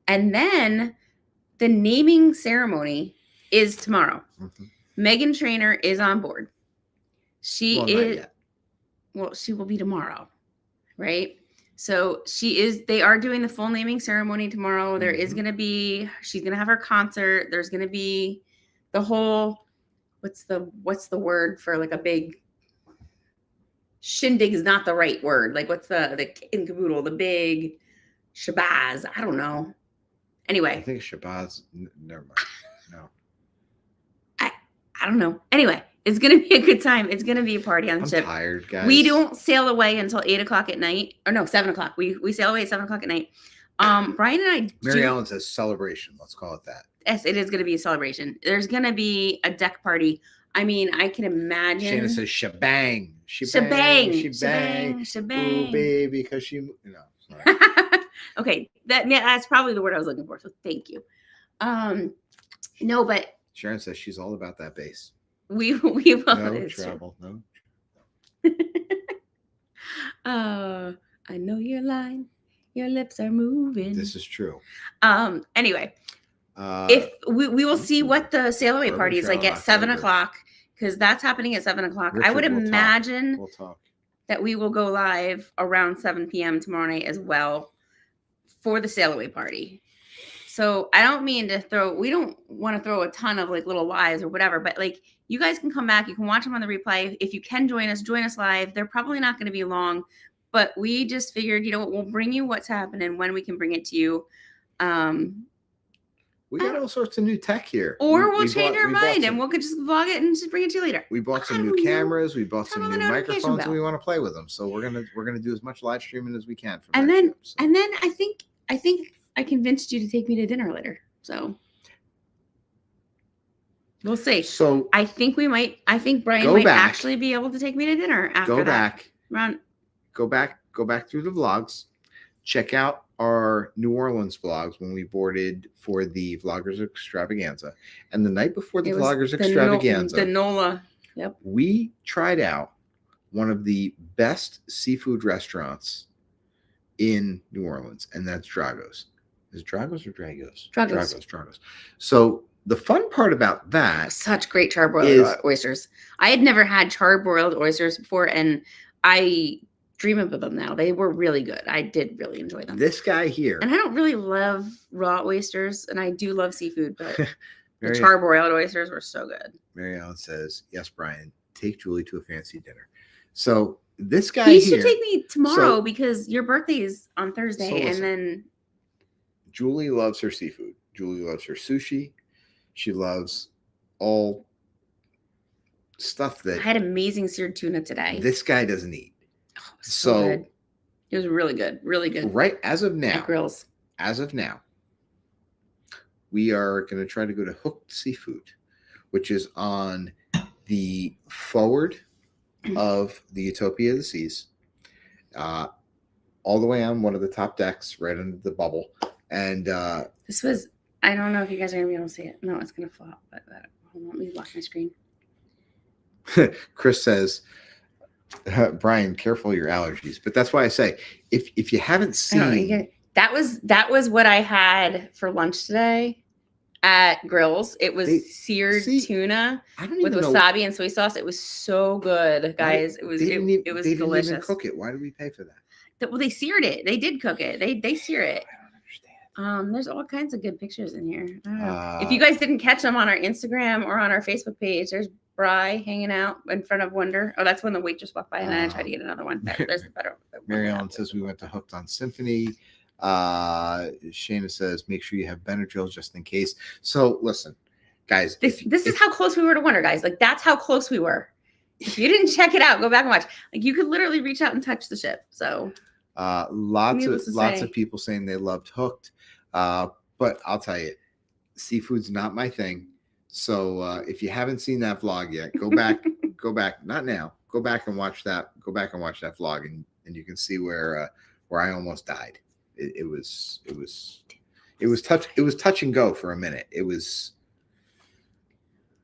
And then the naming ceremony is tomorrow. Mm-hmm. Megan Trainor is on board. She will be tomorrow, right? So they are doing the full naming ceremony tomorrow. Mm-hmm. There is going to be, she's going to have her concert. There's going to be the whole, what's the word for like a big shindig is not the right word. Like what's the kit and caboodle, the big shabazz. I don't know. Anyway. I think shabazz, never mind. No. I don't know. Anyway, it's gonna be a good time. It's gonna be a party on the I'm ship. tired, guys. We don't sail away until 8:00 at night, or no, 7:00. We sail away at 7:00 at night. Brian and I. Mary Ellen says celebration. Let's call it that. Yes, it is going to be a celebration. There's going to be a deck party. I mean, I can imagine. Shayna says shebang. Shebang. Ooh, baby, because she. No, sorry. Okay, that's probably the word I was looking for. So thank you. No, but Sharon says she's all about that bass. We will. No trouble. No. I know you're lying. Your lips are moving. This is true. Anyway, if we will see what the sail away party is like at 7:00, because that's happening at 7:00. Richard, I would imagine we'll talk. that we will go live around 7 p.m. tomorrow night as well for the sail away party. So I don't mean to we don't want to throw a ton of like little lives or whatever, but like you guys can come back, you can watch them on the replay. If you can join us live. They're probably not going to be long, but we just figured, you know what, we'll bring you what's happening when we can bring it to you. We got all sorts of new tech here. Or we'll change our mind and we'll just vlog it and just bring it to you later. We bought some new cameras. We bought some new microphones, and we want to play with them. So we're gonna do as much live streaming as we can. And then I think I convinced you to take me to dinner later. So we'll see. So I think Brian might actually be able to take me to dinner after that. Go back through the vlogs. Check out our New Orleans vlogs when we boarded for the Vloggers Extravaganza. And the night before the Vloggers Extravaganza, the NOLA. Yep. We tried out one of the best seafood restaurants in New Orleans, and that's Drago's. Is it Drago's or Dragos? Drago's. So the fun part about that, such great charbroiled oysters. I had never had charbroiled oysters before, and I dream of them now. They were really good. I did really enjoy them. This guy here, and I don't really love raw oysters, and I do love seafood, but the charbroiled oysters were so good. Mary Ellen says, "Yes, Brian, take Julie to a fancy dinner." So this guy he should take me tomorrow because your birthday is on Thursday, and then Julie loves her seafood. Julie loves her sushi. She loves all stuff that I had amazing seared tuna today. This guy doesn't eat. Oh, so good. It was really good. Really good. Right as of now. At Grills. As of now, we are going to try to go to Hooked Seafood, which is on the forward of the Utopia of the Seas, all the way on one of the top decks, right under the bubble. And this was, I don't know if you guys are going to be able to see it. No, it's going to flop. But hold on, let me lock my screen. Chris says, Brian, careful your allergies. But that's why I say, if you haven't seen, that was what I had for lunch today at Grills. It was seared tuna with wasabi and soy sauce. It was so good, guys. It was delicious. They didn't even cook it. Why did we pay for that? Well, they seared it. They did cook it. They sear it. I don't understand. There's all kinds of good pictures in here. I don't know. If you guys didn't catch them on our Instagram or on our Facebook page, there's Bry hanging out in front of Wonder. Oh, that's when the waitress walked by, and then I tried to get another one. There's a better. Mary Ellen says we went to Hooked on Symphony. Shayna says make sure you have Benadryl just in case. So listen, guys, this is how close we were to Wonder, guys. Like that's how close we were. If you didn't check it out, go back and watch. Like you could literally reach out and touch the ship. So lots of people saying they loved Hooked. But I'll tell you, seafood's not my thing. So if you haven't seen that vlog yet, go back, not now, go back and watch that vlog, and you can see where I almost died. It was touch and go for a minute.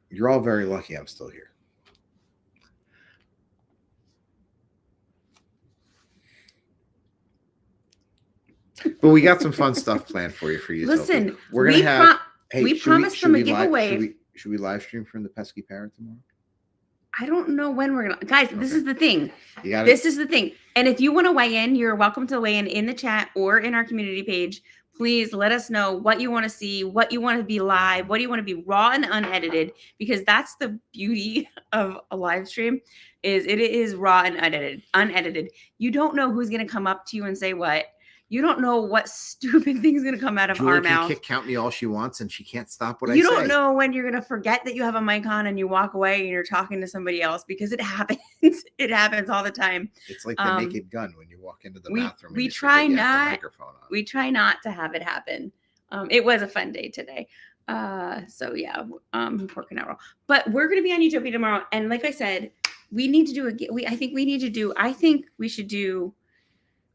You're all very lucky I'm still here. But we got some fun stuff planned for you. Listen, we're gonna have. We promised them a giveaway. Should we live stream from the Pesky Parrot tomorrow? I don't know when we're gonna, guys. Okay. This is the thing. This is the thing. And if you want to weigh in, you're welcome to weigh in the chat or in our community page. Please let us know what you want to see, what you want to be live, what do you want to be raw and unedited, because that's the beauty of a live stream. Is it is raw and unedited. You don't know who's gonna come up to you and say what. You don't know what stupid thing's going to come out of Julie our can mouth. count me all she wants, and she can't stop what I You say. don't know when you're going to forget that you have a mic on and you walk away and you're talking to somebody else, because it happens. It happens all the time. It's like the Naked Gun when you walk into the bathroom. We And try you have the not. microphone on. We try not to have it happen. It was a fun day today. So yeah, Port Canaveral. But we're going to be on Utopia tomorrow, and like I said, we need to do I think we should do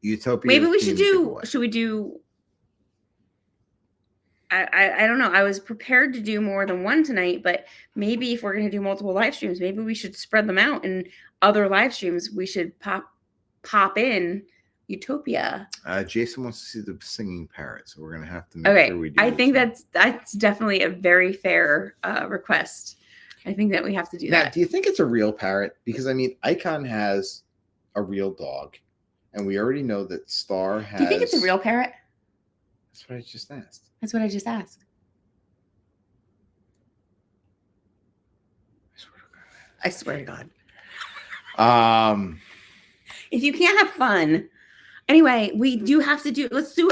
Utopia. Maybe we should do. giveaway. Should we do? I don't know. I was prepared to do more than one tonight, but maybe if we're going to do multiple live streams, maybe we should spread them out, and other live streams we should pop in Utopia. Jason wants to see the singing parrot, so we're going to have to make sure we do. I think that's definitely a very fair request. I think that we have to do that. Now, do you think it's a real parrot? Because I mean, Icon has a real dog, and we already know that Star has. Do you think it's a real parrot? That's what I just asked. That's what I just asked. I swear to God. If you can't have fun. Anyway, we do have to do. Let's do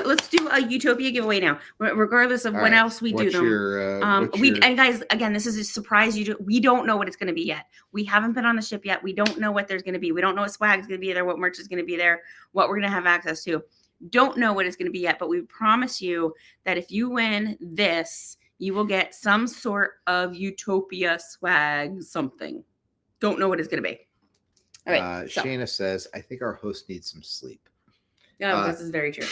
a Utopia giveaway now, regardless of when else we do them. And guys, again, this is a surprise. We don't know what it's going to be yet. We haven't been on the ship yet. We don't know what there's going to be. We don't know what swag is going to be there, what merch is going to be there, what we're going to have access to. Don't know what it's going to be yet, but we promise you that if you win this, you will get some sort of Utopia swag something. Don't know what it's going to be. All right. Shayna says, I think our host needs some sleep. No, this is very true.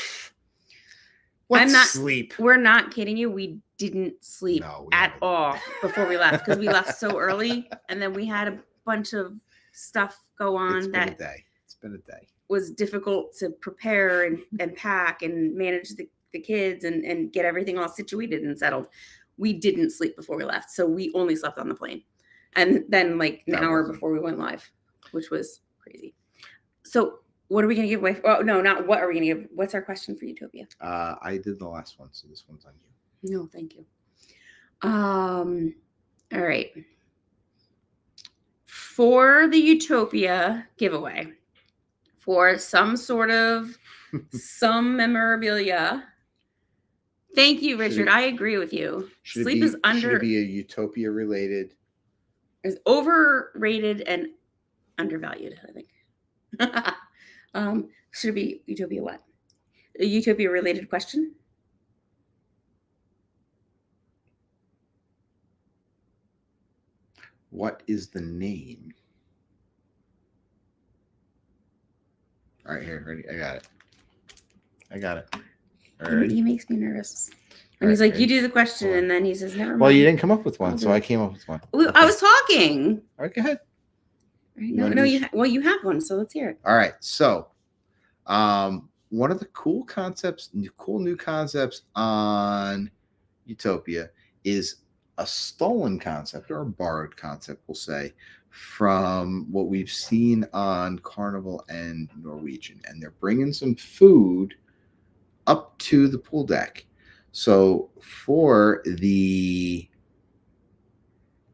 Sleep? We're not kidding you. We didn't sleep at all before we left, because we left so early, and then we had a bunch of stuff go on. It's been a day. Was difficult to prepare and pack and manage the kids and get everything all situated and settled. We didn't sleep before we left, so we only slept on the plane, and then like an hour before we went live, which was crazy. So what are we going to give away? Oh no, not what are we going to give? What's our question for Utopia? I did the last one, so this one's on you. No, thank you. All right. For the Utopia giveaway, for some sort of some memorabilia. Thank you, Richard. I agree with you. Sleep is Should it be a Utopia related? Is overrated and undervalued, I think. Should it be Utopia what? A Utopia related question? What is the name? All right, here, ready? I got it. All right. He makes me nervous. And he's like, you do the question, and then he says, never mind. Well, you didn't come up with one, so I came up with one. I was talking. All right, go ahead. You have one, so let's hear it. All right, so one of the cool new concepts on Utopia is a stolen concept, or a borrowed concept, we'll say, from what we've seen on Carnival and Norwegian. And they're bringing some food up to the pool deck. So for the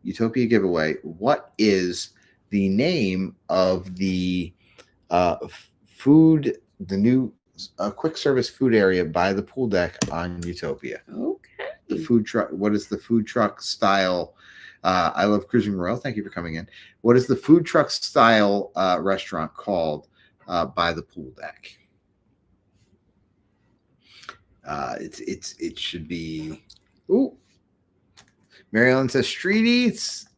Utopia giveaway, what is the name of the new quick service food area by the pool deck on Utopia? Okay. The food truck. What is the food truck style? I love Cruising Royal. Thank you for coming in. What is the food truck style restaurant called by the pool deck? It should be. Ooh, Marilyn says Street Eats.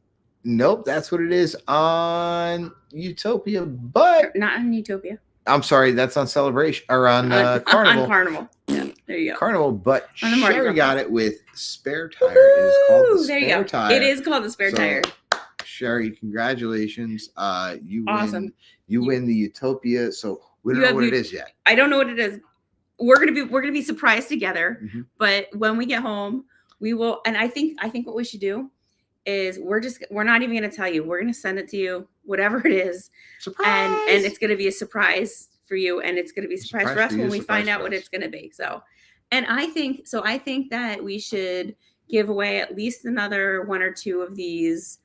Nope, that's what it is on Utopia, but not on Utopia. I'm sorry, that's on Celebration or on Carnival. On Carnival. Yeah, there you go. Carnival, but Sherry got it with Spare Tire. It is called the Spare Tire. It is called the Spare Tire. Sherry, congratulations. You awesome. win. You win the Utopia. So we don't know what it is yet. I don't know what it is. We're gonna be surprised together. Mm-hmm. But when we get home, we will. And I think what we should do is we're not even gonna tell you. We're gonna send it to you, whatever it is. Surprise! And it's gonna be a surprise for you, and it's gonna be a surprise for us when we find out what it's gonna be. So, and I think that we should give away at least another one or two of these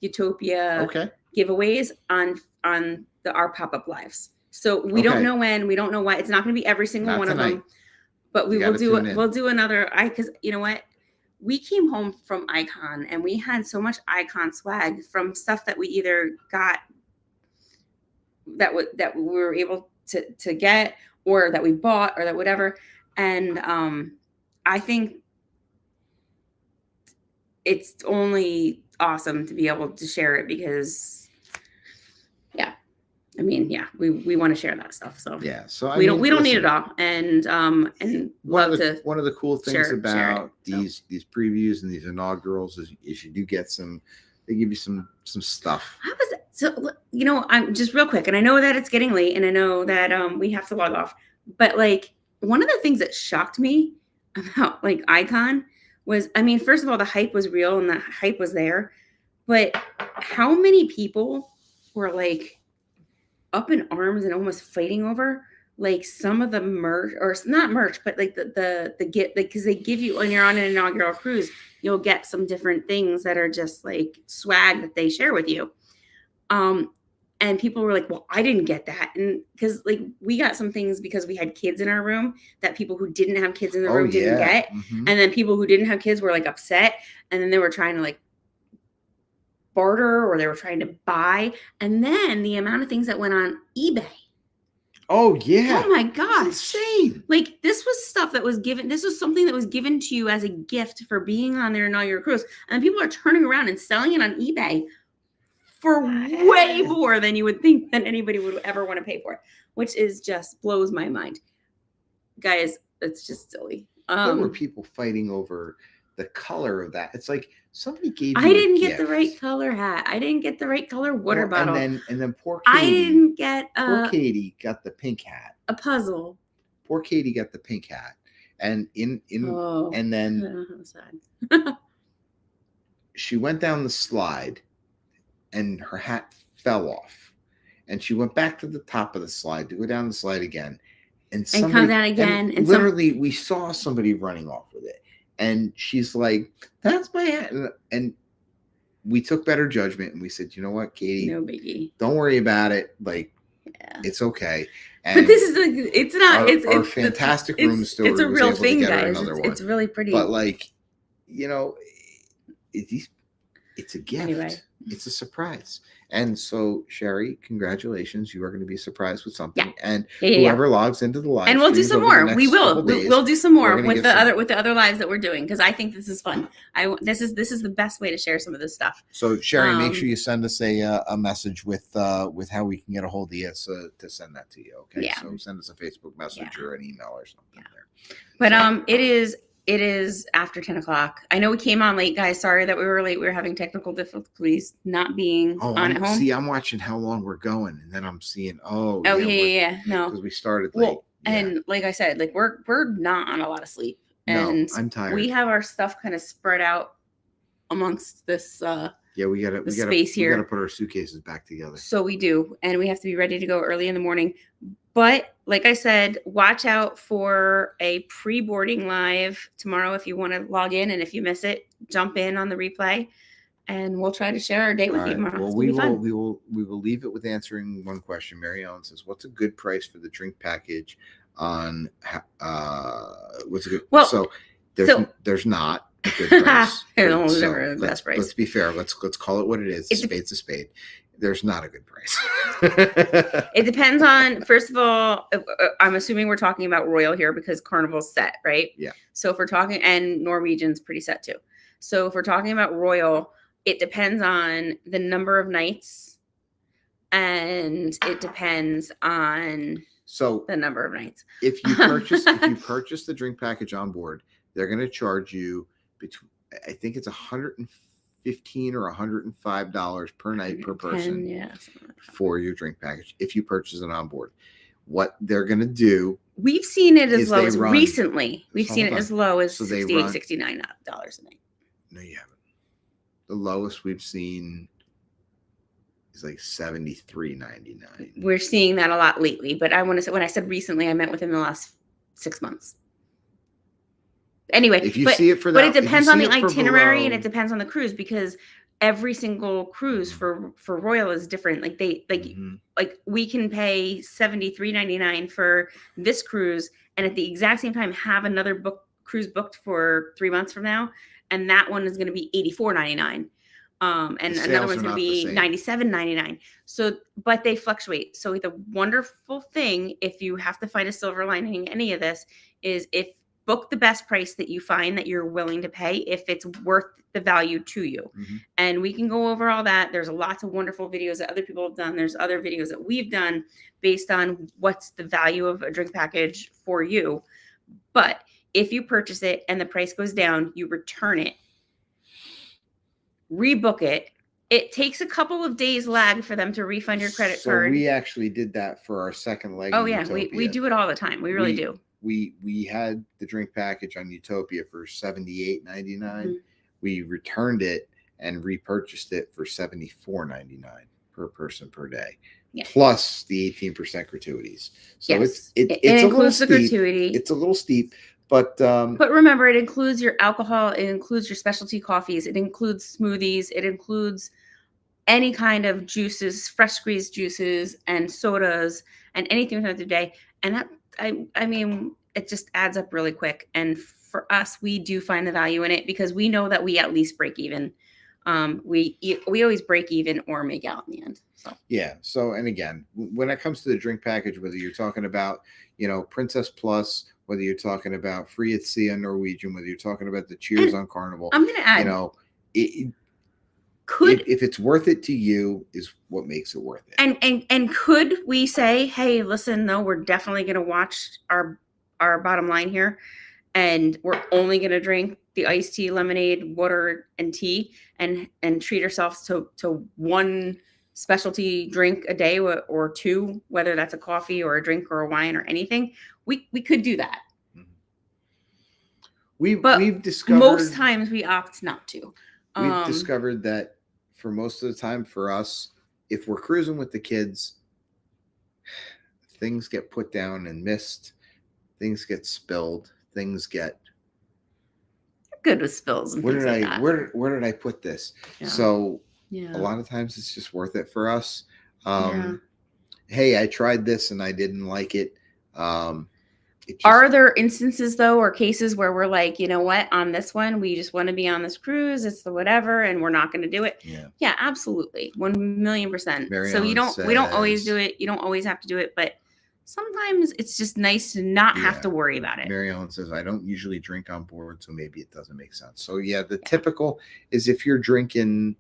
Utopia giveaways on our pop-up lives. So we don't Okay. know when, we don't know why. It's not going to be every single Not one tonight. of them, but we You will gotta do tune in. we'll do another because you know what? We came home from Icon and we had so much Icon swag from stuff that we either got that we were able to get or that we bought or that whatever. And I think it's only awesome to be able to share it because we want to share that stuff. So Yeah. So we don't need it all. And one of the cool things share about it, these previews and these inaugurals is you do get they give you some stuff. How was it? So, you know, I'm just real quick, and I know that it's getting late, and I know that we have to log off. But like, one of the things that shocked me about like Icon was, I mean, first of all, the hype was real and the hype was there, but how many people were like up in arms and almost fighting over like some of the merch, or not merch, but like the get, like, because they give you when you're on an inaugural cruise, you'll get some different things that are just like swag that they share with you. And people were like, well, I didn't get that. And because like we got some things because we had kids in our room that people who didn't have kids in the room didn't get. Mm-hmm. And then people who didn't have kids were like upset. And then they were trying to like barter or they were trying to buy. And then the amount of things that went on eBay. Oh yeah. Oh my gosh. It's insane. Like this was stuff that was given. This was something that was given to you as a gift for being on their inaugural cruise. And people are turning around and selling it on eBay for way more than you would think that anybody would ever want to pay for it, which is just blows my mind. Guys, it's just silly. There were people fighting over the color of that. It's like somebody gave you I didn't get gift. The right color hat. I didn't get the right color water bottle. And then poor Katie. I didn't get poor Katie got the pink hat. A puzzle. Poor Katie got the pink hat. And and then sad. She went down the slide and her hat fell off. And she went back to the top of the slide to go down the slide again. And come down again. And literally, we saw somebody running off with it. And she's like, that's my hat. And we took better judgment and we said, you know what, Katie? No biggie. Don't worry about it. Like, it's okay. And but this is it's not. Our fantastic room story. It's a real thing, guys. It's really pretty. But like, you know, it's a gift. Anyway. It's a surprise. And so, Sherry, congratulations. You are going to be surprised with something. Yeah. And whoever logs into the live, and we'll do some more. We will. We'll do some more with the other lives that we're doing because I think this is fun. This is the best way to share some of this stuff. So, Sherry, make sure you send us a message with how we can get a hold of you to send that to you. Okay. Yeah. So send us a Facebook message or an email or something there. But it is after 10 o'clock. I know we came on late, guys. Sorry that we were late. We were having technical difficulties not being on at home. See, I'm watching how long we're going, and then I'm seeing, no. Because we started late. Well, and like I said, like we're not on a lot of sleep. And I'm tired. We have our stuff kind of spread out amongst this we gotta space here. We gotta put our suitcases back together. So we do, and we have to be ready to go early in the morning. But like I said, watch out for a pre-boarding live tomorrow if you want to log in, and if you miss it, jump in on the replay, and we'll try to share our day with you tomorrow. Well, we will leave it with answering one question. Mary Ellen says, "What's a good price for the drink package on what's a good?" Well, so there's not a good price. There's never a best price. Let's be fair. Let's call it what it is. A spade's a spade. There's not a good price. It depends on, first of all, I'm assuming we're talking about Royal here because Carnival's set, right? Yeah. So if we're talking, and Norwegian's pretty set too. So if we're talking about Royal, it depends on the number of nights and it depends on the number of nights. If you purchase the drink package on board, they're going to charge you between, I think it's $115 or $105 per night per person for your drink package if you purchase it on board. What they're going to do, we've seen it as low as recently. We've seen it as low as $68, $69 a night. No, you haven't. The lowest we've seen is like $73.99. We're seeing that a lot lately, but I want to say, when I said recently, I meant within the last 6 months. Anyway, if you see it for that, but it depends on the itinerary and it depends on the cruise because every single cruise for Royal is different. Like they like we can pay $73.99 for this cruise, and at the exact same time have another cruise booked for 3 months from now, and that one is going to be $84.99. And another one's going to be $97.99. So, but they fluctuate. So the wonderful thing, if you have to find a silver lining in any of this, is if book the best price that you find that you're willing to pay if it's worth the value to you. And we can go over all that. There's lots of wonderful videos that other people have done. There's other videos that we've done based on what's the value of a drink package for you. But if you purchase it and the price goes down, you return it, rebook it. It takes a couple of days lag for them to refund your credit card. So we actually did that for our second leg. Oh yeah, we do it all the time. We really do. We had the drink package on Utopia for $78.99. We returned it and repurchased it for $74.99 per person per day, plus the 18% gratuities. So it's it a includes little the steep. gratuity. It's a little steep, but remember, it includes your alcohol. It includes your specialty coffees. It includes smoothies. It includes any kind of juices, fresh squeezed juices, and sodas, and anything throughout the day. And that I mean, it just adds up really quick. And for us, we do find the value in it because we know that we at least break even. We always break even or make out in the end. So yeah. So, and again, when it comes to the drink package, whether you're talking about, Princess Plus, whether you're talking about Free at Sea on Norwegian, whether you're talking about the Cheers on Carnival, I'm going to add, if it's worth it to you is what makes it worth it. And could we say, hey, listen, no, we're definitely going to watch our bottom line here, and we're only going to drink the iced tea, lemonade, water, and tea, and treat ourselves to one specialty drink a day or two, whether that's a coffee or a drink or a wine or anything. We could do that. We've discovered most times we opt not to. We've discovered that for most of the time for us, if we're cruising with the kids, things get put down and missed, things get spilled, things get good with spills. And where did I put this? Yeah. So a lot of times it's just worth it for us. Hey, I tried this and I didn't like it. Are there instances though, or cases where we're like, you know what, on this one, we just want to be on this cruise, it's the whatever, and we're not going to do it? Yeah, absolutely. 1,000,000%. So we don't always do it. You don't always have to do it, but sometimes it's just nice to not have to worry about it. Mary Ellen says, I don't usually drink on board, so maybe it doesn't make sense. So the typical is if you're drinking,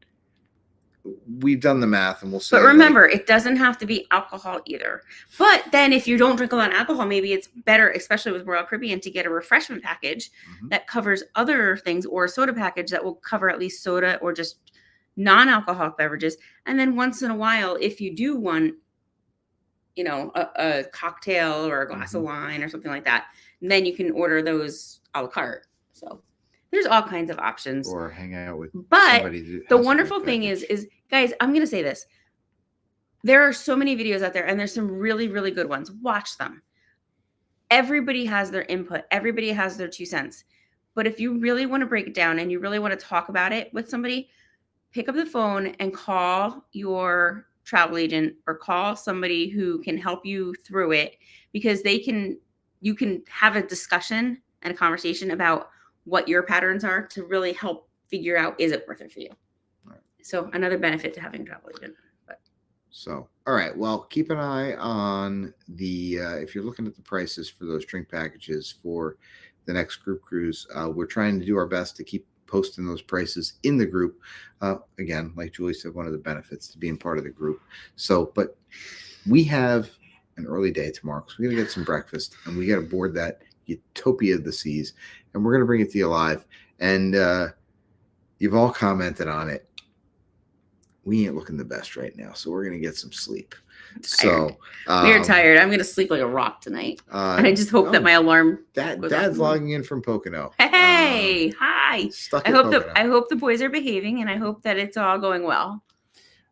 we've done the math and we'll say. But remember, it doesn't have to be alcohol either. But then if you don't drink a lot of alcohol, maybe it's better, especially with Royal Caribbean, to get a refreshment package that covers other things, or a soda package that will cover at least soda or just non-alcoholic beverages. And then once in a while, if you do want, a cocktail or a glass of wine or something like that, then you can order those a la carte. So there's all kinds of options. Or hang out with somebody. But the wonderful thing is guys, I'm going to say this. There are so many videos out there, and there's some really, really good ones. Watch them. Everybody has their input. Everybody has their 2 cents. But if you really want to break it down and you really want to talk about it with somebody, pick up the phone and call your travel agent or call somebody who can help you through it, because you can have a discussion and a conversation about what your patterns are to really help figure out, is it worth it for you? Right. So another benefit to having a travel agent. So, all right. Well, keep an eye on the, if you're looking at the prices for those drink packages for the next group cruise, we're trying to do our best to keep posting those prices in the group. Again, like Julie said, one of the benefits to being part of the group. So, but we have an early day tomorrow because we're going to get some breakfast and we got to board that Utopia of the Seas, and we're going to bring it to you live. And you've all commented on it. We ain't looking the best right now, so we're going to get some sleep. So we're tired. I'm going to sleep like a rock tonight. And I just hope that my alarm. Dad's logging in from Pocono. Hey, hi. I hope the boys are behaving, and I hope that it's all going well.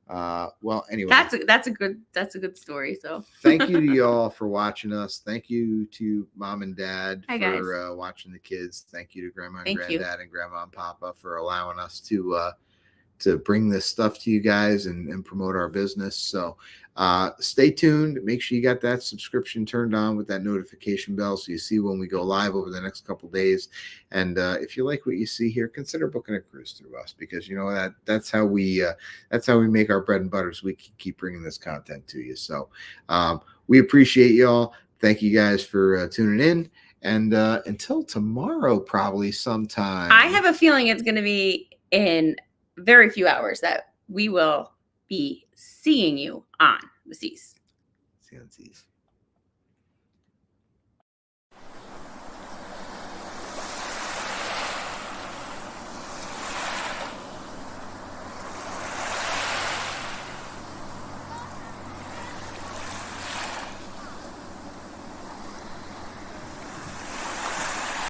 Well, anyway, that's a good story. So thank you to y'all for watching us. Thank you to Mom and Dad for watching the kids. Thank you to Grandma and Granddad and Grandma and Papa for allowing us to bring this stuff to you guys and promote our business. So stay tuned. Make sure you got that subscription turned on with that notification bell so you see when we go live over the next couple days. And if you like what you see here, consider booking a cruise through us, because you know that's how we make our bread and butter, so we can keep bringing this content to you. So we appreciate y'all. Thank you guys for tuning in. And until tomorrow, probably sometime. I have a feeling it's going to be in very few hours that we will be seeing you on the seas. See you on the seas.